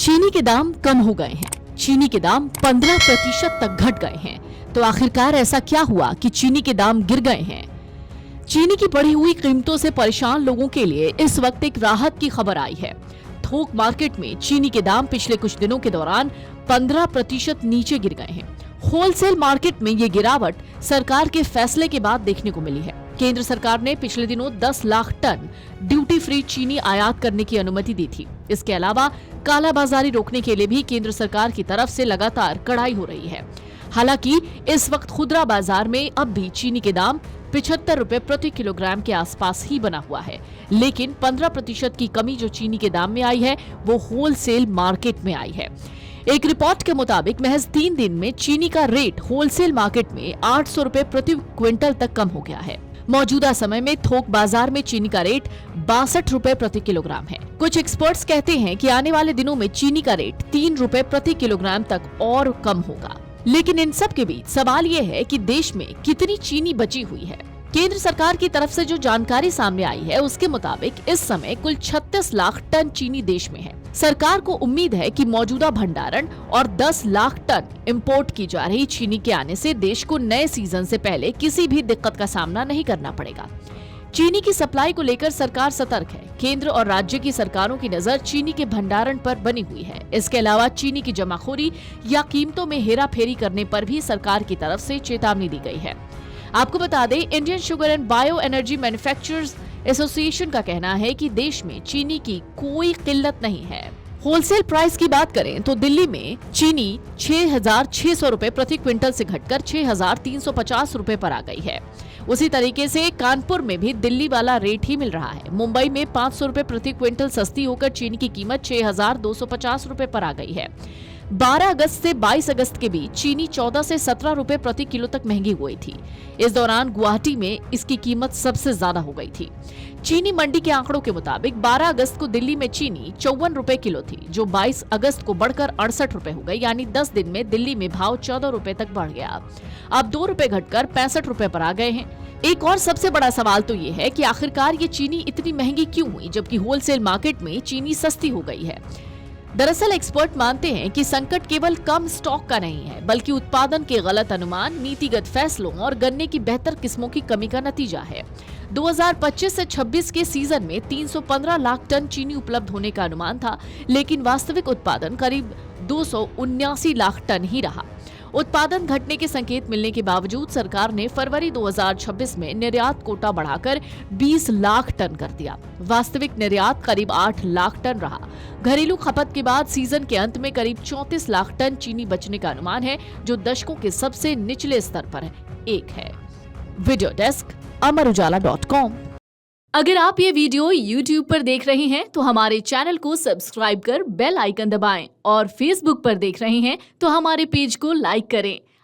चीनी के दाम कम हो गए हैं। चीनी के दाम 15% तक घट गए हैं। तो आखिरकार ऐसा क्या हुआ कि चीनी के दाम गिर गए हैं? चीनी की बढ़ी हुई कीमतों से परेशान लोगों के लिए इस वक्त एक राहत की खबर आई है। थोक मार्केट में चीनी के दाम पिछले कुछ दिनों के दौरान 15% नीचे गिर गए हैं। होलसेल मार्केट में ये गिरावट सरकार के फैसले के बाद देखने को मिली है। केंद्र सरकार ने पिछले दिनों 10 लाख टन ड्यूटी फ्री चीनी आयात करने की अनुमति दी थी। इसके अलावा कालाबाजारी रोकने के लिए भी केंद्र सरकार की तरफ से लगातार कड़ाई हो रही है। हालांकि इस वक्त खुदरा बाजार में अब भी चीनी के दाम 75 रुपए प्रति किलोग्राम के आसपास ही बना हुआ है, लेकिन 15% की कमी जो चीनी के दाम में आई है वो होलसेल मार्केट में आई है। एक रिपोर्ट के मुताबिक महज 3 दिन में चीनी का रेट होलसेल मार्केट में 800 रुपए प्रति क्विंटल तक कम हो गया है। मौजूदा समय में थोक बाजार में चीनी का रेट 62 रुपए प्रति किलोग्राम है। कुछ एक्सपर्ट्स कहते हैं कि आने वाले दिनों में चीनी का रेट 3 रुपए प्रति किलोग्राम तक और कम होगा। लेकिन इन सब के बीच सवाल ये है कि देश में कितनी चीनी बची हुई है। केंद्र सरकार की तरफ से जो जानकारी सामने आई है उसके मुताबिक इस समय कुल 36 लाख टन चीनी देश में है। सरकार को उम्मीद है कि मौजूदा भंडारण और 10 लाख टन इंपोर्ट की जा रही चीनी के आने से देश को नए सीजन से पहले किसी भी दिक्कत का सामना नहीं करना पड़ेगा। चीनी की सप्लाई को लेकर सरकार सतर्क है। केंद्र और राज्य की सरकारों की नजर चीनी के भंडारण पर बनी हुई है। इसके अलावा चीनी की जमाखोरी या कीमतों में हेराफेरी करने पर भी सरकार की तरफ से चेतावनी दी गई है। आपको बता दें, Indian sugar and bio energy manufacturers association का कहना है कि देश में चीनी की कोई किल्लत नहीं है। होलसेल प्राइस की बात करें तो दिल्ली में चीनी 6,600 रुपए प्रति क्विंटल से घटकर 6,350 रुपए पर आ गई है। उसी तरीके से कानपुर में भी दिल्ली वाला रेट ही मिल रहा है। मुंबई में 500 रुपए प्रति क्विंटल सस्ती होकर चीनी की कीमत 6,250 रुपए पर आ गई है। 12 अगस्त से 22 अगस्त के बीच चीनी 14 से 17 रुपए प्रति किलो तक महंगी हुई थी। इस दौरान गुवाहाटी में इसकी कीमत सबसे ज्यादा हो गई थी। चीनी मंडी के आंकड़ों के मुताबिक 12 अगस्त को दिल्ली में चीनी 54 रुपए किलो थी, जो 22 अगस्त को बढ़कर 68 रुपए हो गई। यानी 10 दिन में दिल्ली में भाव 14 रुपए तक बढ़ गया। अब 2 रुपए घटकर 65 रुपए पर आ गए हैं। एक और सबसे बड़ा सवाल तो ये है कि आखिरकार ये चीनी इतनी महंगी क्यों हुई, जबकि होलसेल मार्केट में चीनी सस्ती हो गई है। दरअसल एक्सपर्ट मानते हैं कि संकट केवल कम स्टॉक का नहीं है, बल्कि उत्पादन के गलत अनुमान, नीतिगत फैसलों और गन्ने की बेहतर किस्मों की कमी का नतीजा है। 2025 से 26 के सीजन में 315 लाख टन चीनी उपलब्ध होने का अनुमान था, लेकिन वास्तविक उत्पादन करीब 279 लाख टन ही रहा। उत्पादन घटने के संकेत मिलने के बावजूद सरकार ने फरवरी 2026 में निर्यात कोटा बढ़ाकर 20 लाख टन कर दिया। वास्तविक निर्यात करीब 8 लाख टन रहा। घरेलू खपत के बाद सीजन के अंत में करीब 34 लाख टन चीनी बचने का अनुमान है, जो दशकों के सबसे निचले स्तर पर एक है। Video desk amarujala.com। अगर आप ये वीडियो YouTube पर देख रहे हैं तो हमारे चैनल को सब्सक्राइब कर बेल आइकन दबाएं, और Facebook पर देख रहे हैं तो हमारे पेज को लाइक करें।